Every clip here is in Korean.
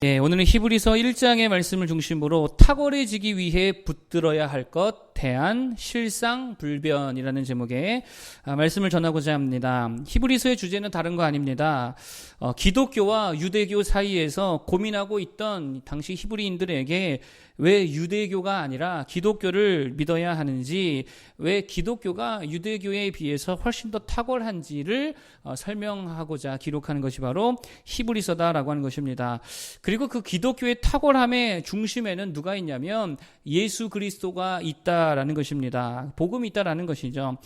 오늘은 히브리서 1장의 말씀을 중심으로 탁월해지기 위해 붙들어야 할 것, 대안, 실상, 불변이라는 제목의 말씀을 전하고자 합니다. 히브리서의 주제는 다른 거 아닙니다. 기독교와 유대교 사이에서 고민하고 있던 당시 히브리인들에게 왜 유대교가 아니라 기독교를 믿어야 하는지, 왜 기독교가 유대교에 비해서 훨씬 더 탁월한지를 설명하고자 기록하는 것이 바로 히브리서다라고 하는 것입니다. 그리고 그 기독교의 탁월함의 중심에는 누가 있냐면 예수 그리스도가 있다라는 것입니다. 복음이 있다라는 것이죠.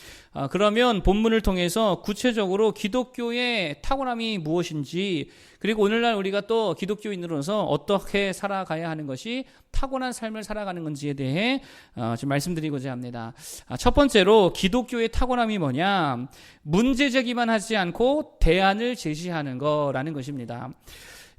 그러면 본문을 통해서 구체적으로 기독교의 탁월함이 무엇인지, 그리고 오늘날 우리가 또 기독교인으로서 어떻게 살아가야 하는 것이 탁월한 삶을 살아가는 건지에 대해 지금 말씀드리고자 합니다. 첫 번째로 기독교의 탁월함이 뭐냐? 문제 제기만 하지 않고 대안을 제시하는 거라는 것입니다.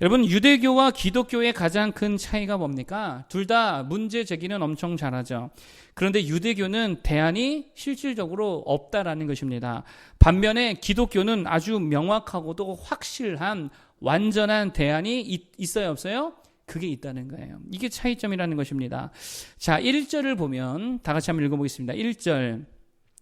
여러분, 유대교와 기독교의 가장 큰 차이가 뭡니까? 둘 다 문제 제기는 엄청 잘하죠. 그런데 유대교는 대안이 실질적으로 없다라는 것입니다. 반면에 기독교는 아주 명확하고도 확실한 완전한 대안이 있어요, 없어요? 그게 있다는 거예요. 이게 차이점이라는 것입니다. 자, 1절을 보면 다 같이 한번 읽어보겠습니다. 1절,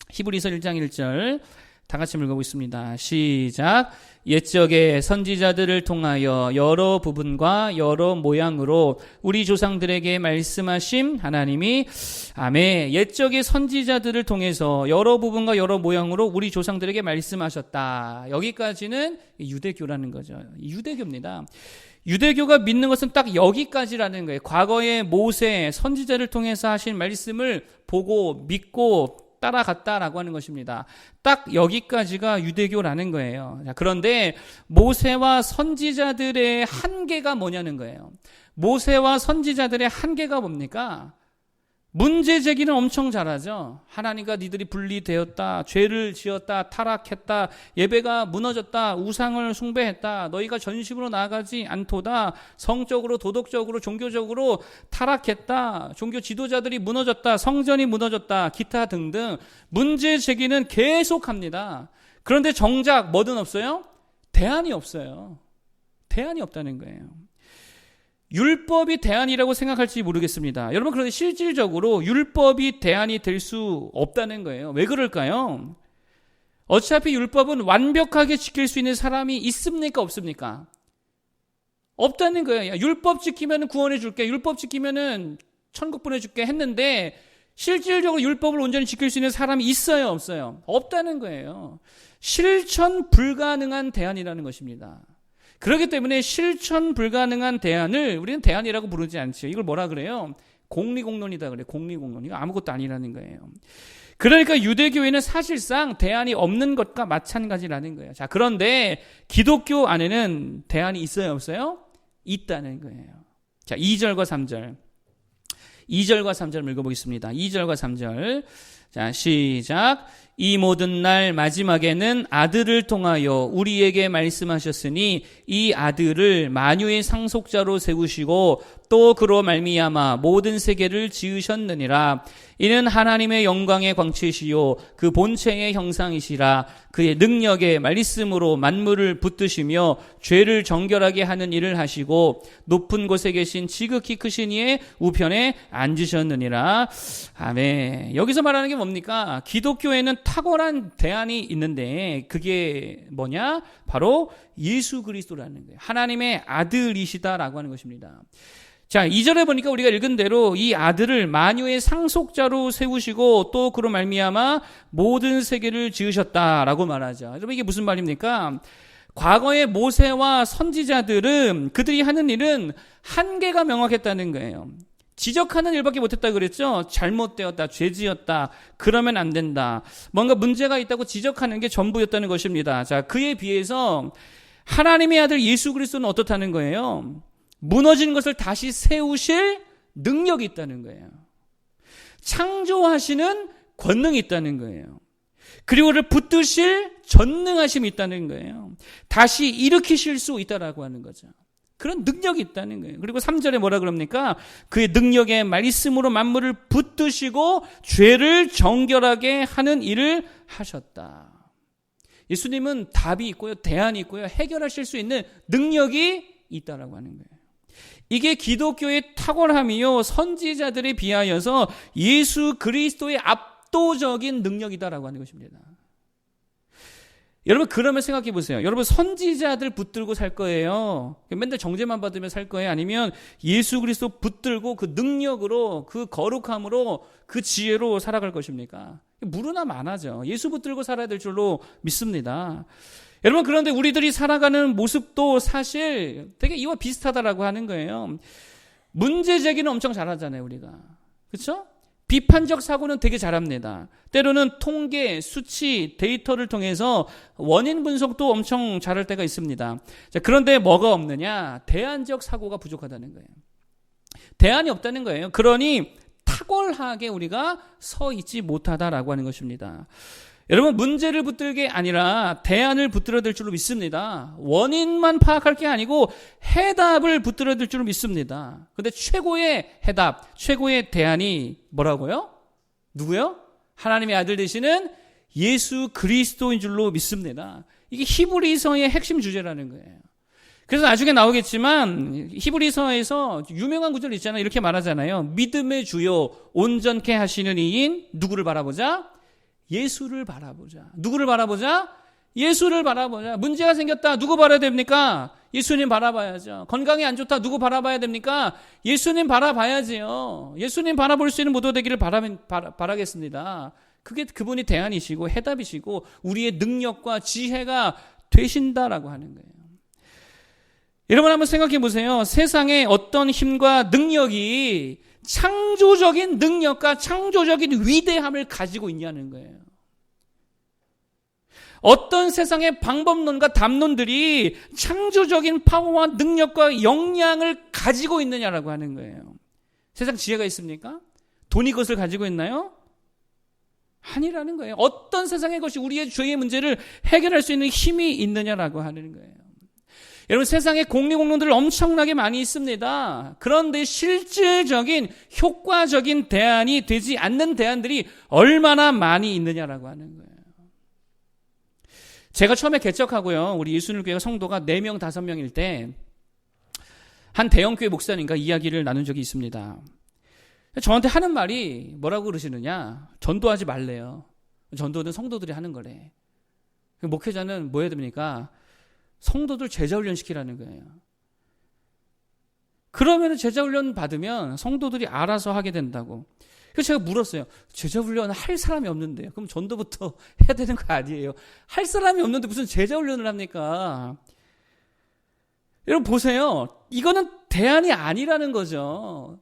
히브리서 1장 1절 다 같이 읽어보겠습니다. 시작. 옛적의 선지자들을 통하여 여러 부분과 여러 모양으로 우리 조상들에게 말씀하신 하나님이, 아멘. 옛적의 선지자들을 통해서 여러 부분과 여러 모양으로 우리 조상들에게 말씀하셨다. 여기까지는 유대교라는 거죠. 유대교입니다. 유대교가 믿는 것은 딱 여기까지라는 거예요. 과거의 모세, 선지자를 통해서 하신 말씀을 보고 믿고 따라갔다라고 하는 것입니다. 딱 여기까지가 유대교라는 거예요. 자, 그런데 모세와 선지자들의 한계가 뭐냐는 거예요. 모세와 선지자들의 한계가 뭡니까? 문제 제기는 엄청 잘하죠. 하나님과 니들이 분리되었다, 죄를 지었다, 타락했다, 예배가 무너졌다, 우상을 숭배했다, 너희가 전심으로 나아가지 않도다, 성적으로, 도덕적으로, 종교적으로 타락했다, 종교 지도자들이 무너졌다, 성전이 무너졌다, 기타 등등 문제 제기는 계속합니다. 그런데 정작 뭐든 없어요? 대안이 없어요. 대안이 없다는 거예요. 율법이 대안이라고 생각할지 모르겠습니다. 여러분, 그런데 실질적으로 율법이 대안이 될 수 없다는 거예요. 왜 그럴까요? 어차피 율법은 완벽하게 지킬 수 있는 사람이 있습니까? 없습니까? 없다는 거예요. 야, 율법 지키면 구원해 줄게, 율법 지키면 천국 보내줄게 했는데 실질적으로 율법을 온전히 지킬 수 있는 사람이 있어요? 없어요? 없다는 거예요. 실천 불가능한 대안이라는 것입니다. 그렇기 때문에 실천 불가능한 대안을 우리는 대안이라고 부르지 않죠. 이걸 뭐라 그래요? 공리공론이다 그래요. 공리공론. 이거 아무것도 아니라는 거예요. 그러니까 유대교회는 사실상 대안이 없는 것과 마찬가지라는 거예요. 자, 그런데 기독교 안에는 대안이 있어요, 없어요? 있다는 거예요. 자, 2절과 3절. 2절과 3절 읽어보겠습니다. 2절과 3절. 자, 시작. 이 모든 날 마지막에는 아들을 통하여 우리에게 말씀하셨으니 이 아들을 만유의 상속자로 세우시고 또 그로 말미암아 모든 세계를 지으셨느니라. 이는 하나님의 영광의 광채시요 그 본체의 형상이시라. 그의 능력의 말씀으로 만물을 붙드시며 죄를 정결하게 하는 일을 하시고 높은 곳에 계신 지극히 크신 이의 우편에 앉으셨느니라. 아멘. 여기서 말하는 게 뭡니까? 기독교에는 탁월한 대안이 있는데 그게 뭐냐? 바로 예수 그리스도라는 거예요. 하나님의 아들이시다라고 하는 것입니다. 자, 2절에 보니까 우리가 읽은 대로 이 아들을 만유의 상속자로 세우시고 또 그로 말미암아 모든 세계를 지으셨다라고 말하죠. 여러분, 이게 무슨 말입니까? 과거의 모세와 선지자들은 그들이 하는 일은 한계가 명확했다는 거예요. 지적하는 일밖에 못했다 그랬죠. 잘못되었다, 죄지었다, 그러면 안 된다, 뭔가 문제가 있다고 지적하는 게 전부였다는 것입니다. 자, 그에 비해서 하나님의 아들 예수 그리스도는 어떻다는 거예요? 무너진 것을 다시 세우실 능력이 있다는 거예요. 창조하시는 권능이 있다는 거예요. 그리고 그를 붙드실 전능하심이 있다는 거예요. 다시 일으키실 수 있다라고 하는 거죠. 그런 능력이 있다는 거예요. 그리고 3절에 뭐라 그럽니까? 그의 능력의 말씀으로 만물을 붙드시고 죄를 정결하게 하는 일을 하셨다. 예수님은 답이 있고요, 대안이 있고요, 해결하실 수 있는 능력이 있다라고 하는 거예요. 이게 기독교의 탁월함이요 선지자들에 비하여서 예수 그리스도의 압도적인 능력이다라고 하는 것입니다. 여러분 그러면 생각해 보세요. 여러분 선지자들 붙들고 살 거예요? 맨날 정죄만 받으면 살 거예요? 아니면 예수 그리스도 붙들고 그 능력으로 그 거룩함으로 그 지혜로 살아갈 것입니까? 무르나 많아져. 예수 붙들고 살아야 될 줄로 믿습니다. 여러분 그런데 우리들이 살아가는 모습도 사실 되게 이와 비슷하다라고 하는 거예요. 문제 제기는 엄청 잘하잖아요 우리가. 그렇죠? 비판적 사고는 되게 잘합니다. 때로는 통계, 수치, 데이터를 통해서 원인 분석도 엄청 잘할 때가 있습니다. 자, 그런데 뭐가 없느냐? 대안적 사고가 부족하다는 거예요. 대안이 없다는 거예요. 그러니 탁월하게 우리가 서 있지 못하다라고 하는 것입니다. 여러분 문제를 붙들 게 아니라 대안을 붙들어야 될 줄로 믿습니다. 원인만 파악할 게 아니고 해답을 붙들어야 될 줄로 믿습니다. 그런데 최고의 해답, 최고의 대안이 뭐라고요? 누구요? 하나님의 아들 되시는 예수 그리스도인 줄로 믿습니다. 이게 히브리서의 핵심 주제라는 거예요. 그래서 나중에 나오겠지만 히브리서에서 유명한 구절 있잖아요. 이렇게 말하잖아요. 믿음의 주요 온전케 하시는 이인 누구를 바라보자? 예수를 바라보자. 누구를 바라보자? 예수를 바라보자. 문제가 생겼다. 누구 바라야 됩니까? 예수님 바라봐야죠. 건강이 안 좋다. 누구 바라봐야 됩니까? 예수님 바라봐야지요. 예수님 바라볼 수 있는 모두 되기를 바라겠습니다. 그게 그분이 대안이시고 해답이시고 우리의 능력과 지혜가 되신다라고 하는 거예요. 여러분 한번 생각해 보세요. 세상에 어떤 힘과 능력이 창조적인 능력과 창조적인 위대함을 가지고 있냐는 거예요. 어떤 세상의 방법론과 담론들이 창조적인 파워와 능력과 역량을 가지고 있느냐라고 하는 거예요. 세상 지혜가 있습니까? 돈이 그것을 가지고 있나요? 아니라는 거예요. 어떤 세상의 것이 우리의 죄의 문제를 해결할 수 있는 힘이 있느냐라고 하는 거예요. 여러분 세상에 공리공론들 엄청나게 많이 있습니다. 그런데 실질적인 효과적인 대안이 되지 않는 대안들이 얼마나 많이 있느냐라고 하는 거예요. 제가 처음에 개척하고요. 우리 예수님교회가 성도가 4명, 5명일 때 한 대형교회 목사님과 이야기를 나눈 적이 있습니다. 저한테 하는 말이 뭐라고 그러시느냐. 전도하지 말래요. 전도는 성도들이 하는 거래. 목회자는 뭐 해야 됩니까? 성도들 제자훈련 시키라는 거예요. 그러면 제자훈련 받으면 성도들이 알아서 하게 된다고. 그래서 제가 물었어요. 제자훈련 할 사람이 없는데요. 그럼 전도부터 해야 되는 거 아니에요? 할 사람이 없는데 무슨 제자훈련을 합니까? 여러분 보세요. 이거는 대안이 아니라는 거죠.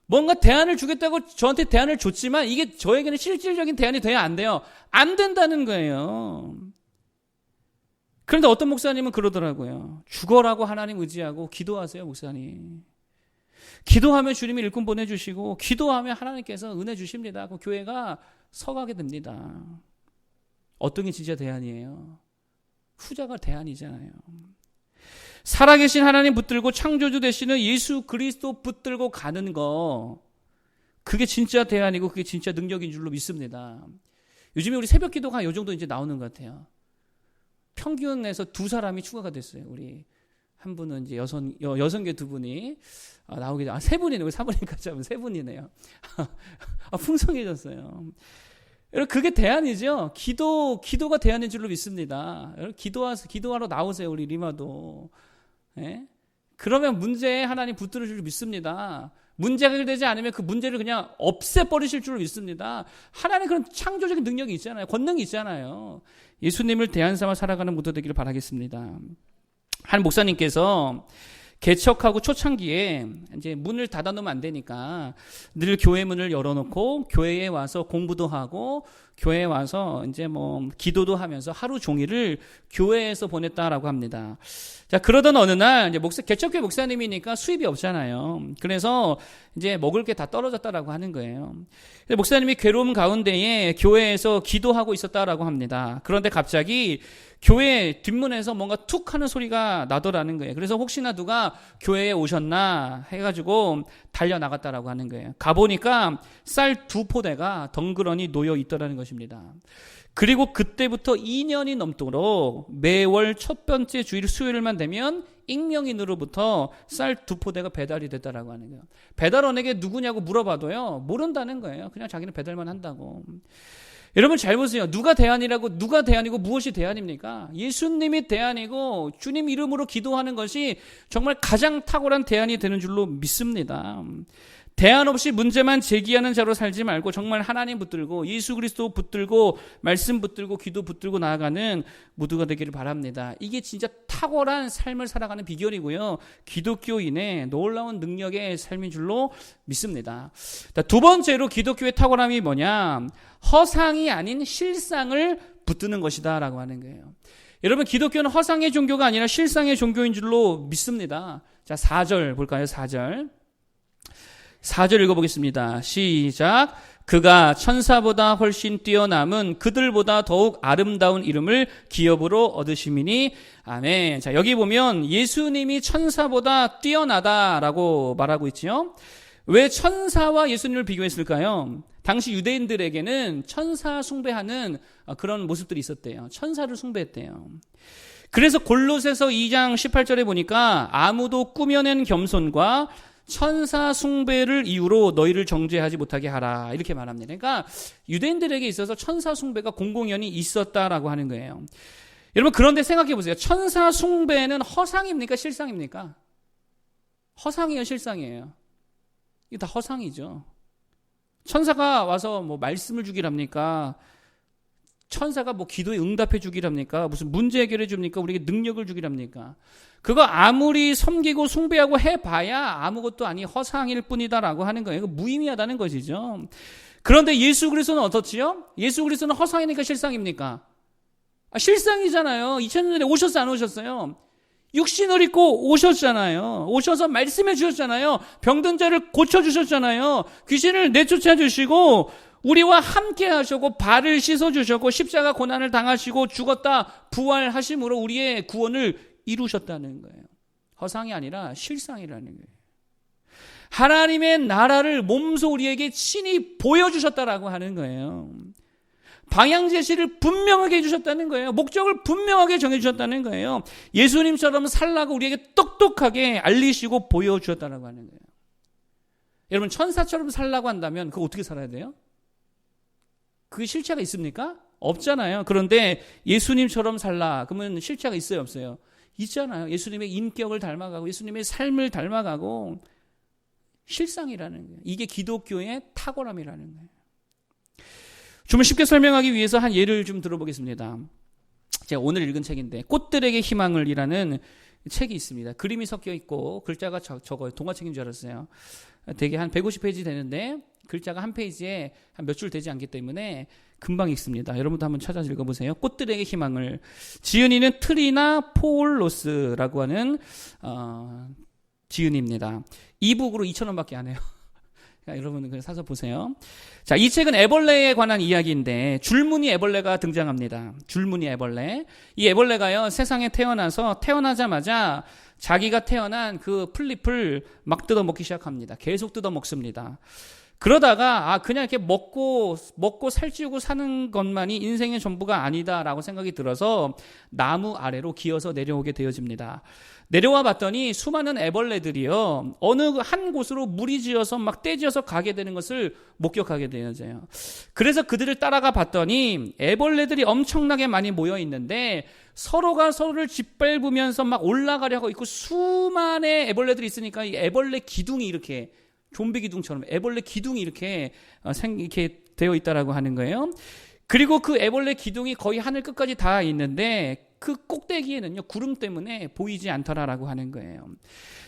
뭔가 대안을 주겠다고 저한테 대안을 줬지만 이게 저에게는 실질적인 대안이 돼야 안 돼요. 안 된다는 거예요. 그런데 어떤 목사님은 그러더라고요. 죽어라고 하나님 의지하고 기도하세요, 목사님. 기도하면 주님이 일꾼 보내주시고 기도하면 하나님께서 은혜 주십니다. 그 교회가 서가게 됩니다. 어떤 게 진짜 대안이에요? 후자가 대안이잖아요. 살아계신 하나님 붙들고 창조주 되시는 예수 그리스도 붙들고 가는 거, 그게 진짜 대안이고 그게 진짜 능력인 줄로 믿습니다. 요즘에 우리 새벽 기도가 이 정도 이제 나오는 것 같아요. 평균에서 2사람이 추가가 됐어요. 우리 한 분은 이제 여성계 2분이 나오게, 3분이네요. 우리 사모님까지 하면 3분이네요. 풍성해졌어요. 여러분, 그게 대안이죠. 기도가 대안인 줄로 믿습니다. 여러분, 기도하러 나오세요. 우리 리마도. 예? 그러면 문제에 하나님 붙들어 줄 줄 믿습니다. 문제가 해결되지 않으면 그 문제를 그냥 없애버리실 줄로 믿습니다. 하나님 그런 창조적인 능력이 있잖아요. 권능이 있잖아요. 예수님을 대안 삼아 살아가는 모두 되기를 바라겠습니다. 한 목사님께서 개척하고 초창기에 이제 문을 닫아놓으면 안 되니까 늘 교회 문을 열어놓고 교회에 와서 공부도 하고 교회에 와서 이제 뭐 기도도 하면서 하루 종일을 교회에서 보냈다라고 합니다. 자, 그러던 어느 날 이제 개척교회 목사님이니까 수입이 없잖아요. 그래서 이제 먹을 게 다 떨어졌다라고 하는 거예요. 목사님이 괴로움 가운데에 교회에서 기도하고 있었다라고 합니다. 그런데 갑자기 교회 뒷문에서 뭔가 툭 하는 소리가 나더라는 거예요. 그래서 혹시나 누가 교회에 오셨나 해가지고 달려나갔다라고 하는 거예요. 가보니까 쌀 2포대가 덩그러니 놓여 있더라는 것입니다. 그리고 그때부터 2년이 넘도록 매월 첫 번째 주일 수요일만 되면 익명인으로부터 쌀 2포대가 배달이 됐다라고 하는 거예요. 배달원에게 누구냐고 물어봐도요, 모른다는 거예요. 그냥 자기는 배달만 한다고. 여러분 잘 보세요. 누가 대안이고 무엇이 대안입니까? 예수님이 대안이고 주님 이름으로 기도하는 것이 정말 가장 탁월한 대안이 되는 줄로 믿습니다. 대안 없이 문제만 제기하는 자로 살지 말고 정말 하나님 붙들고 예수 그리스도 붙들고 말씀 붙들고 기도 붙들고 나아가는 모두가 되기를 바랍니다. 이게 진짜 탁월한 삶을 살아가는 비결이고요. 기독교인의 놀라운 능력의 삶인 줄로 믿습니다. 두 번째로 기독교의 탁월함이 뭐냐? 허상이 아닌 실상을 붙드는 것이다 라고 하는 거예요. 여러분 기독교는 허상의 종교가 아니라 실상의 종교인 줄로 믿습니다. 자, 4절 볼까요? 4절 읽어보겠습니다. 시작. 그가 천사보다 훨씬 뛰어남은 그들보다 더욱 아름다운 이름을 기업으로 얻으심이니 아멘. 자, 여기 보면 예수님이 천사보다 뛰어나다라고 말하고 있죠. 왜 천사와 예수님을 비교했을까요? 당시 유대인들에게는 천사 숭배하는 그런 모습들이 있었대요. 천사를 숭배했대요. 그래서 골로새서 2장 18절에 보니까 아무도 꾸며낸 겸손과 천사 숭배를 이유로 너희를 정죄하지 못하게 하라 이렇게 말합니다. 그러니까 유대인들에게 있어서 천사 숭배가 공공연히 있었다라고 하는 거예요. 여러분 그런데 생각해 보세요. 천사 숭배는 허상입니까? 실상입니까? 허상이에요? 실상이에요? 이게 다 허상이죠. 천사가 와서 뭐 말씀을 주기랍니까? 천사가 뭐 기도에 응답해 주기랍니까? 무슨 문제 해결해 줍니까? 우리에게 능력을 주기랍니까? 그거 아무리 섬기고 숭배하고 해봐야 아무것도 아니 허상일 뿐이다라고 하는 거예요. 무의미하다는 것이죠. 그런데 예수 그리스도는 어떻지요? 예수 그리스도는 허상이니까 실상입니까? 실상이잖아요. 2000년 전에 오셨어요? 안 오셨어요? 육신을 입고 오셨잖아요. 오셔서 말씀해 주셨잖아요. 병든 자를 고쳐주셨잖아요. 귀신을 내쫓아 주시고 우리와 함께 하시고 발을 씻어 주셨고 십자가 고난을 당하시고 죽었다 부활하심으로 우리의 구원을 이루셨다는 거예요. 허상이 아니라 실상이라는 거예요. 하나님의 나라를 몸소 우리에게 친히 보여주셨다라고 하는 거예요. 방향 제시를 분명하게 해주셨다는 거예요. 목적을 분명하게 정해주셨다는 거예요. 예수님처럼 살라고 우리에게 똑똑하게 알리시고 보여주셨다라고 하는 거예요. 여러분 천사처럼 살라고 한다면 그거 어떻게 살아야 돼요? 그 실체가 있습니까? 없잖아요. 그런데 예수님처럼 살라 그러면 실체가 있어요? 없어요? 있잖아요. 예수님의 인격을 닮아가고 예수님의 삶을 닮아가고 실상이라는 거예요. 이게 기독교의 탁월함이라는 거예요. 좀 쉽게 설명하기 위해서 한 예를 좀 들어보겠습니다. 제가 오늘 읽은 책인데 꽃들에게 희망을이라는 책이 있습니다. 그림이 섞여 있고 글자가 적어요. 동화책인 줄 알았어요. 되게 한 150페이지 되는데 글자가 한 페이지에 한 몇 줄 되지 않기 때문에 금방 읽습니다. 여러분도 한번 찾아서 읽어보세요. 꽃들에게 희망을. 지은이는 트리나 포올로스라고 하는 지은입니다. 이북으로 2,000원밖에 안 해요. 여러분은 그냥 사서 보세요. 자, 이 책은 애벌레에 관한 이야기인데 줄무늬 애벌레가 등장합니다. 줄무늬 애벌레. 이 애벌레가요, 세상에 태어나서 태어나자마자 자기가 태어난 그 풀잎을 막 뜯어먹기 시작합니다. 계속 뜯어먹습니다. 그러다가 그냥 이렇게 먹고 살찌우고 사는 것만이 인생의 전부가 아니다라고 생각이 들어서 나무 아래로 기어서 내려오게 되어집니다. 내려와 봤더니 수많은 애벌레들이요 어느 한 곳으로 무리지어서 막 떼지어서 가게 되는 것을 목격하게 되어져요. 그래서 그들을 따라가 봤더니 애벌레들이 엄청나게 많이 모여 있는데 서로가 서로를 짓밟으면서 막 올라가려 하고 있고 수많은 애벌레들이 있으니까 이 애벌레 기둥이 이렇게 좀비 기둥처럼 애벌레 기둥이 이렇게 되어 있다라고 하는 거예요. 그리고 그 애벌레 기둥이 거의 하늘 끝까지 닿아 있는데 그 꼭대기에는요 구름 때문에 보이지 않더라라고 하는 거예요.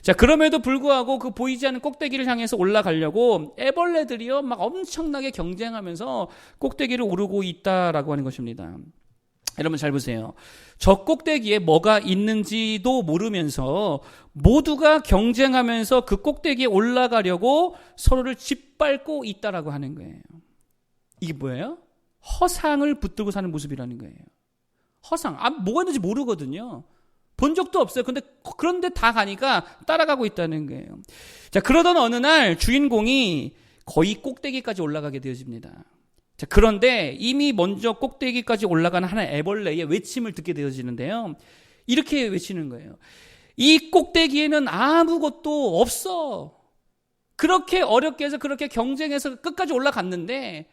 자, 그럼에도 불구하고 그 보이지 않는 꼭대기를 향해서 올라가려고 애벌레들이요 막 엄청나게 경쟁하면서 꼭대기를 오르고 있다라고 하는 것입니다. 여러분 잘 보세요. 저 꼭대기에 뭐가 있는지도 모르면서 모두가 경쟁하면서 그 꼭대기에 올라가려고 서로를 짓밟고 있다라고 하는 거예요. 이게 뭐예요? 허상을 붙들고 사는 모습이라는 거예요. 허상. 뭐가 있는지 모르거든요. 본 적도 없어요. 그런데 다 가니까 따라가고 있다는 거예요. 자, 그러던 어느 날 주인공이 거의 꼭대기까지 올라가게 되어집니다. 자, 그런데 이미 먼저 꼭대기까지 올라가는 하나의 애벌레의 외침을 듣게 되어지는데요. 이렇게 외치는 거예요. 이 꼭대기에는 아무것도 없어. 그렇게 어렵게 해서 그렇게 경쟁해서 끝까지 올라갔는데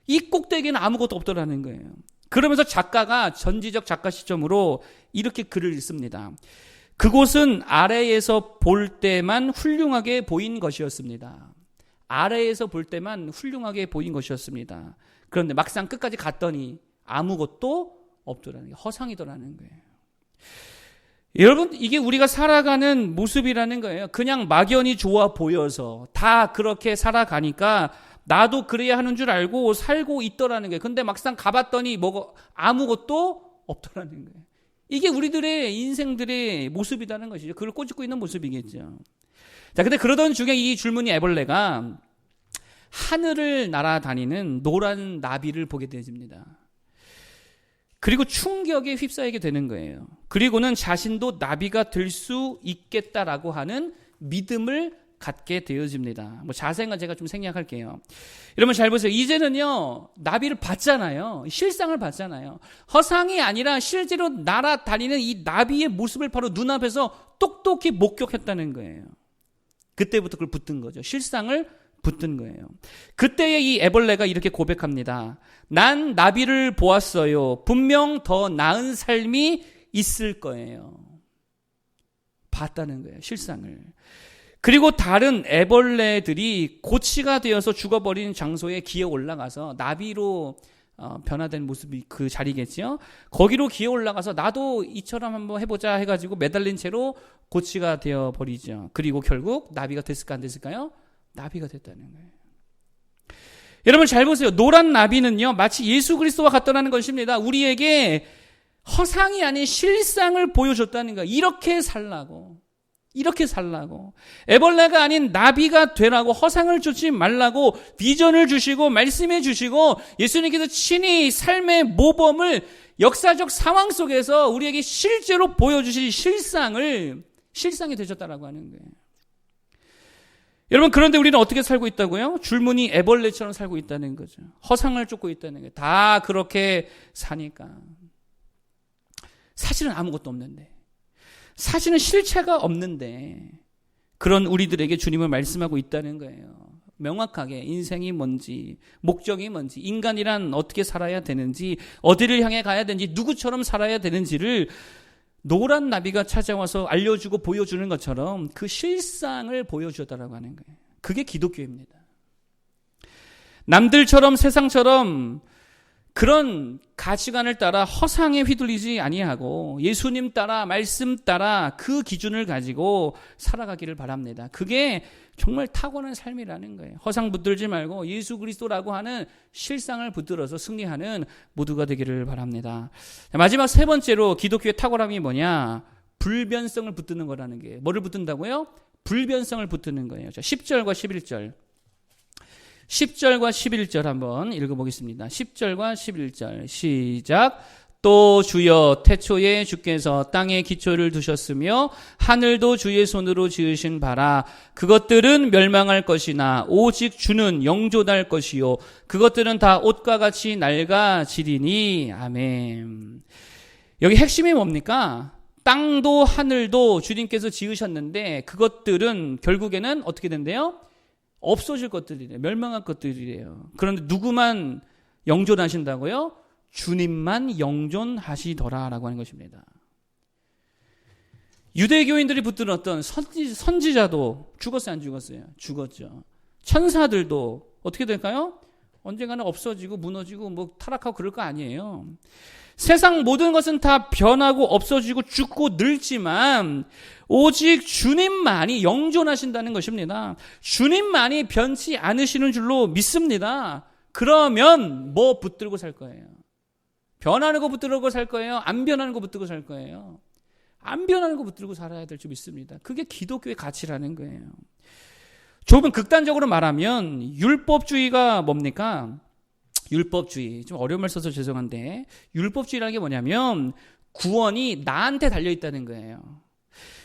이 꼭대기에는 아무것도 없더라는 거예요. 그러면서 작가가 전지적 작가 시점으로 이렇게 글을 읽습니다. 그곳은 아래에서 볼 때만 훌륭하게 보인 것이었습니다. 아래에서 볼 때만 훌륭하게 보인 것이었습니다. 그런데 막상 끝까지 갔더니 아무것도 없더라는 게 허상이더라는 거예요. 여러분, 이게 우리가 살아가는 모습이라는 거예요. 그냥 막연히 좋아 보여서 다 그렇게 살아가니까 나도 그래야 하는 줄 알고 살고 있더라는 거예요. 근데 막상 가봤더니 아무것도 없더라는 거예요. 이게 우리들의 인생들의 모습이라는 것이죠. 그걸 꼬집고 있는 모습이겠죠. 자, 근데 그러던 중에 이 줄무늬 애벌레가 하늘을 날아다니는 노란 나비를 보게 되집니다. 그리고 충격에 휩싸이게 되는 거예요. 그리고는 자신도 나비가 될 수 있겠다라고 하는 믿음을 갖게 되어집니다. 자세한 제가 좀 생략할게요. 여러분 잘 보세요. 이제는요, 나비를 봤잖아요. 실상을 봤잖아요. 허상이 아니라 실제로 날아다니는 이 나비의 모습을 바로 눈앞에서 똑똑히 목격했다는 거예요. 그때부터 그걸 붙든 거죠. 실상을 붙든 거예요. 그때에 이 애벌레가 이렇게 고백합니다. 난 나비를 보았어요. 분명 더 나은 삶이 있을 거예요. 봤다는 거예요. 실상을. 그리고 다른 애벌레들이 고치가 되어서 죽어버린 장소에 기어 올라가서 나비로 변화된 모습이 그 자리겠죠. 거기로 기어 올라가서 나도 이처럼 한번 해보자 해가지고 매달린 채로 고치가 되어버리죠. 그리고 결국 나비가 됐을까 안 됐을까요? 나비가 됐다는 거예요. 여러분 잘 보세요. 노란 나비는요, 마치 예수 그리스도와 같다는 것입니다. 우리에게 허상이 아닌 실상을 보여줬다는 거예요. 이렇게 살라고. 애벌레가 아닌 나비가 되라고, 허상을 쫓지 말라고 비전을 주시고 말씀해 주시고 예수님께서 친히 삶의 모범을 역사적 상황 속에서 우리에게 실제로 보여주신 실상이 되셨다라고 하는 거예요. 여러분, 그런데 우리는 어떻게 살고 있다고요? 줄무늬 애벌레처럼 살고 있다는 거죠. 허상을 쫓고 있다는 거예요. 다 그렇게 사니까. 사실은 아무것도 없는데, 사실은 실체가 없는데 그런 우리들에게 주님은 말씀하고 있다는 거예요. 명확하게 인생이 뭔지, 목적이 뭔지, 인간이란 어떻게 살아야 되는지, 어디를 향해 가야 되는지, 누구처럼 살아야 되는지를 노란 나비가 찾아와서 알려주고 보여주는 것처럼 그 실상을 보여주었다라고 하는 거예요. 그게 기독교입니다. 남들처럼 세상처럼 그런 가치관을 따라 허상에 휘둘리지 아니하고 예수님 따라, 말씀 따라 그 기준을 가지고 살아가기를 바랍니다. 그게 정말 탁월한 삶이라는 거예요. 허상 붙들지 말고 예수 그리스도라고 하는 실상을 붙들어서 승리하는 모두가 되기를 바랍니다. 마지막 세 번째로 기독교의 탁월함이 뭐냐? 불변성을 붙드는 거라는 게. 뭐를 붙든다고요? 불변성을 붙드는 거예요. 10절과 11절. 10절과 11절 한번 읽어보겠습니다. 10절과 11절 시작. 또 주여 태초에 주께서 땅에 기초를 두셨으며 하늘도 주의 손으로 지으신 바라. 그것들은 멸망할 것이나 오직 주는 영존할 것이요 그것들은 다 옷과 같이 낡아지리니. 아멘. 여기 핵심이 뭡니까? 땅도 하늘도 주님께서 지으셨는데 그것들은 결국에는 어떻게 된대요? 없어질 것들이래요. 멸망할 것들이래요. 그런데 누구만 영존하신다고요? 주님만 영존하시더라라고 하는 것입니다. 유대교인들이 붙들었던 선지자도 죽었어요, 안 죽었어요? 죽었죠. 천사들도 어떻게 될까요? 언젠가는 없어지고 무너지고 타락하고 그럴 거 아니에요. 세상 모든 것은 다 변하고 없어지고 죽고 늙지만 오직 주님만이 영존하신다는 것입니다. 주님만이 변치 않으시는 줄로 믿습니다. 그러면 뭐 붙들고 살 거예요? 변하는 거 붙들고 살 거예요? 안 변하는 거 붙들고 살 거예요? 안 변하는 거 붙들고 살아야 될 줄 믿습니다. 그게 기독교의 가치라는 거예요. 조금 극단적으로 말하면 율법주의가 뭡니까? 율법주의. 좀 어려운 말 써서 죄송한데 율법주의라는 게 뭐냐면 구원이 나한테 달려있다는 거예요.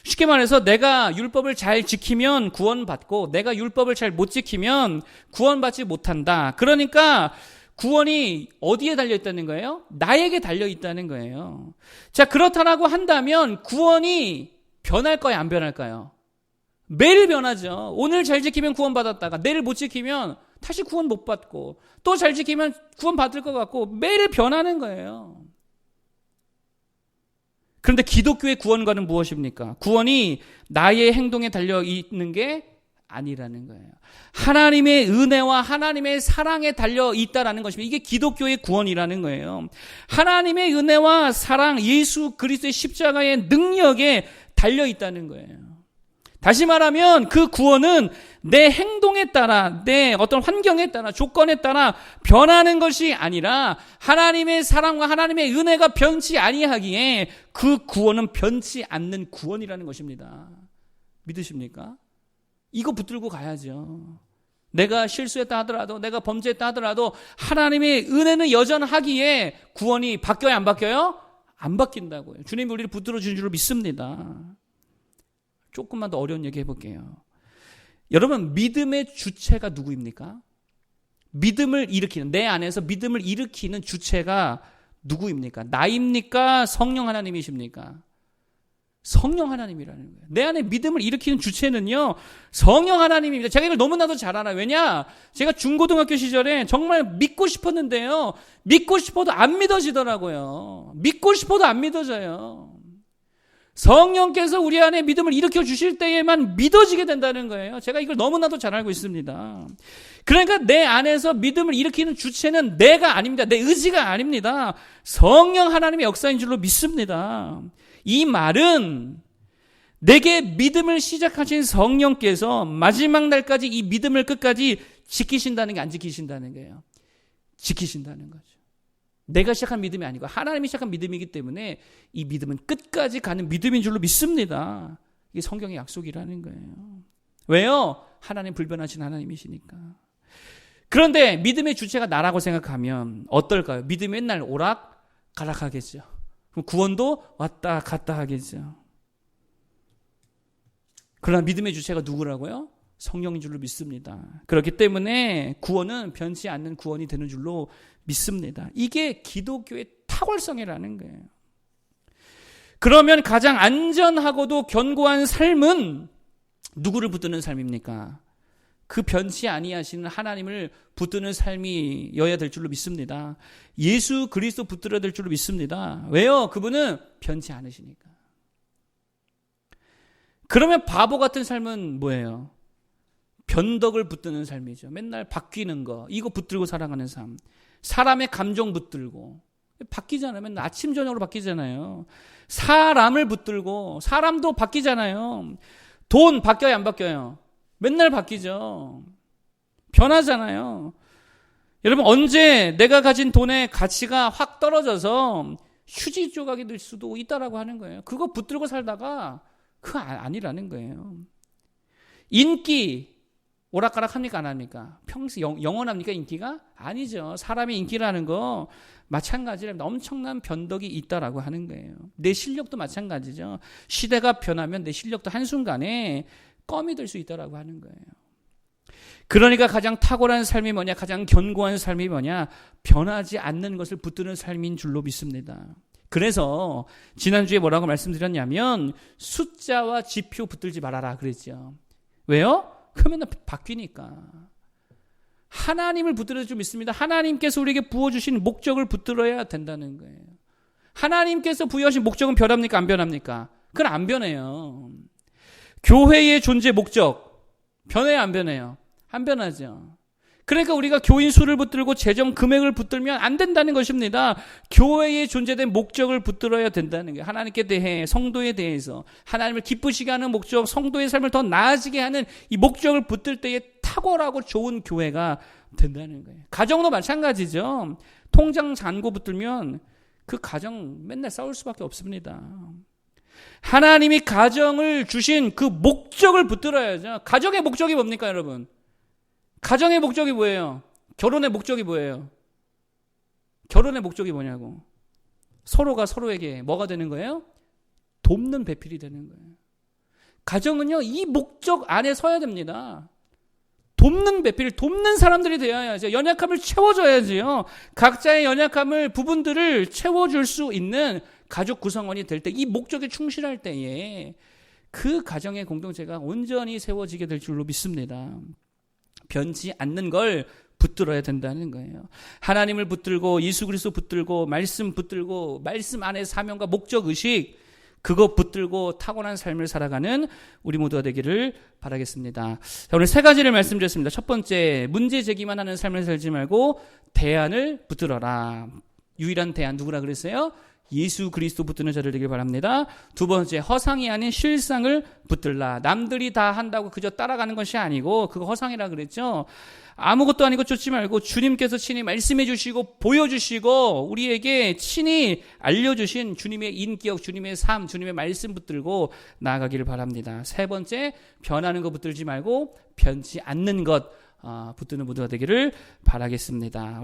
쉽게 말해서 내가 율법을 잘 지키면 구원받고 내가 율법을 잘 못 지키면 구원받지 못한다. 그러니까 구원이 어디에 달려있다는 거예요? 나에게 달려있다는 거예요. 자, 그렇다라고 한다면 구원이 변할까요? 안 변할까요? 매일 변하죠. 오늘 잘 지키면 구원받았다가 내일 못 지키면 다시 구원 못 받고 또 잘 지키면 구원 받을 것 같고 매일 변하는 거예요. 그런데 기독교의 구원과는 무엇입니까? 구원이 나의 행동에 달려 있는 게 아니라는 거예요. 하나님의 은혜와 하나님의 사랑에 달려 있다라는 것입니다. 이게 기독교의 구원이라는 거예요. 하나님의 은혜와 사랑, 예수 그리스도의 십자가의 능력에 달려 있다는 거예요. 다시 말하면 그 구원은 내 행동에 따라, 내 어떤 환경에 따라, 조건에 따라 변하는 것이 아니라 하나님의 사랑과 하나님의 은혜가 변치 아니하기에 그 구원은 변치 않는 구원이라는 것입니다. 믿으십니까? 이거 붙들고 가야죠. 내가 실수했다 하더라도, 내가 범죄했다 하더라도 하나님의 은혜는 여전하기에 구원이 바뀌어요, 안 바뀌어요? 안 바뀐다고요. 주님이 우리를 붙들어 주신 줄로 믿습니다. 조금만 더 어려운 얘기 해볼게요. 여러분, 믿음의 주체가 누구입니까? 믿음을 일으키는, 내 안에서 믿음을 일으키는 주체가 누구입니까? 나입니까? 성령 하나님이십니까? 성령 하나님이라는 거예요. 내 안에 믿음을 일으키는 주체는요, 성령 하나님입니다. 제가 이걸 너무나도 잘 알아요. 왜냐? 제가 중고등학교 시절에 정말 믿고 싶었는데요, 믿고 싶어도 안 믿어지더라고요. 믿고 싶어도 안 믿어져요. 성령께서 우리 안에 믿음을 일으켜 주실 때에만 믿어지게 된다는 거예요. 제가 이걸 너무나도 잘 알고 있습니다. 그러니까 내 안에서 믿음을 일으키는 주체는 내가 아닙니다. 내 의지가 아닙니다. 성령 하나님의 역사인 줄로 믿습니다. 이 말은 내게 믿음을 시작하신 성령께서 마지막 날까지 이 믿음을 끝까지 지키신다는 게, 안 지키신다는 거예요. 지키신다는 거죠. 내가 시작한 믿음이 아니고 하나님이 시작한 믿음이기 때문에 이 믿음은 끝까지 가는 믿음인 줄로 믿습니다. 이게 성경의 약속이라는 거예요. 왜요? 하나님 불변하신 하나님이시니까. 그런데 믿음의 주체가 나라고 생각하면 어떨까요? 믿음이 맨날 오락가락하겠죠. 그럼 구원도 왔다 갔다 하겠죠. 그러나 믿음의 주체가 누구라고요? 성령인 줄로 믿습니다. 그렇기 때문에 구원은 변치 않는 구원이 되는 줄로 믿습니다. 이게 기독교의 탁월성이라는 거예요. 그러면 가장 안전하고도 견고한 삶은 누구를 붙드는 삶입니까? 그 변치 아니하시는 하나님을 붙드는 삶이어야 될 줄로 믿습니다. 예수 그리스도 붙들어야 될 줄로 믿습니다. 왜요? 그분은 변치 않으시니까. 그러면 바보 같은 삶은 뭐예요? 변덕을 붙드는 삶이죠. 맨날 바뀌는 거, 이거 붙들고 살아가는 삶. 사람의 감정 붙들고 바뀌잖아요. 맨날 아침 저녁으로 바뀌잖아요. 사람을 붙들고 사람도 바뀌잖아요. 돈 바뀌어요, 안 바뀌어요? 맨날 바뀌죠. 변하잖아요. 여러분, 언제 내가 가진 돈의 가치가 확 떨어져서 휴지 조각이 될 수도 있다라고 하는 거예요. 그거 붙들고 살다가 그거 아니라는 거예요. 인기 오락가락 합니까, 안 합니까? 평생 영원합니까, 인기가? 아니죠. 사람의 인기라는 거 마찬가지로 엄청난 변덕이 있다라고 하는 거예요. 내 실력도 마찬가지죠. 시대가 변하면 내 실력도 한순간에 껌이 될 수 있다라고 하는 거예요. 그러니까 가장 탁월한 삶이 뭐냐, 가장 견고한 삶이 뭐냐, 변하지 않는 것을 붙드는 삶인 줄로 믿습니다. 그래서 지난주에 뭐라고 말씀드렸냐면 숫자와 지표 붙들지 말아라 그랬죠. 왜요? 그러면 바뀌니까. 하나님을 붙들어 줄 믿습니다. 하나님께서 우리에게 부어주신 목적을 붙들어야 된다는 거예요. 하나님께서 부여하신 목적은 변합니까, 안 변합니까? 그건 안 변해요. 교회의 존재 목적 변해요, 안 변해요? 안 변하죠. 그러니까 우리가 교인 수를 붙들고 재정 금액을 붙들면 안 된다는 것입니다. 교회의 존재된 목적을 붙들어야 된다는 거예요. 하나님께 대해, 성도에 대해서 하나님을 기쁘시게 하는 목적, 성도의 삶을 더 나아지게 하는 이 목적을 붙들 때에 탁월하고 좋은 교회가 된다는 거예요. 가정도 마찬가지죠. 통장 잔고 붙들면 그 가정 맨날 싸울 수밖에 없습니다. 하나님이 가정을 주신 그 목적을 붙들어야죠. 가정의 목적이 뭡니까, 여러분? 가정의 목적이 뭐예요? 결혼의 목적이 뭐예요? 결혼의 목적이 뭐냐고. 서로가 서로에게 뭐가 되는 거예요? 돕는 배필이 되는 거예요. 가정은요, 이 목적 안에 서야 됩니다. 돕는 배필, 돕는 사람들이 되어야죠. 연약함을 채워줘야지요. 각자의 연약함을, 부분들을 채워줄 수 있는 가족 구성원이 될 때, 이 목적에 충실할 때에 그 가정의 공동체가 온전히 세워지게 될 줄로 믿습니다. 변치 않는 걸 붙들어야 된다는 거예요. 하나님을 붙들고 예수 그리스도 붙들고 말씀 붙들고 말씀 안에 사명과 목적 의식 그거 붙들고 타고난 삶을 살아가는 우리 모두가 되기를 바라겠습니다. 자, 오늘 세 가지를 말씀드렸습니다. 첫 번째, 문제 제기만 하는 삶을 살지 말고 대안을 붙들어라. 유일한 대안 누구라 그랬어요? 예수 그리스도 붙드는 자들 되길 바랍니다. 두 번째, 허상이 아닌 실상을 붙들라. 남들이 다 한다고 그저 따라가는 것이 아니고 그거 허상이라 그랬죠. 아무것도 아니고 쫓지 말고 주님께서 친히 말씀해 주시고 보여주시고 우리에게 친히 알려주신 주님의 인격, 주님의 삶, 주님의 말씀 붙들고 나아가기를 바랍니다. 세 번째, 변하는 것 붙들지 말고 변치 않는 것 붙드는 모두가 되기를 바라겠습니다.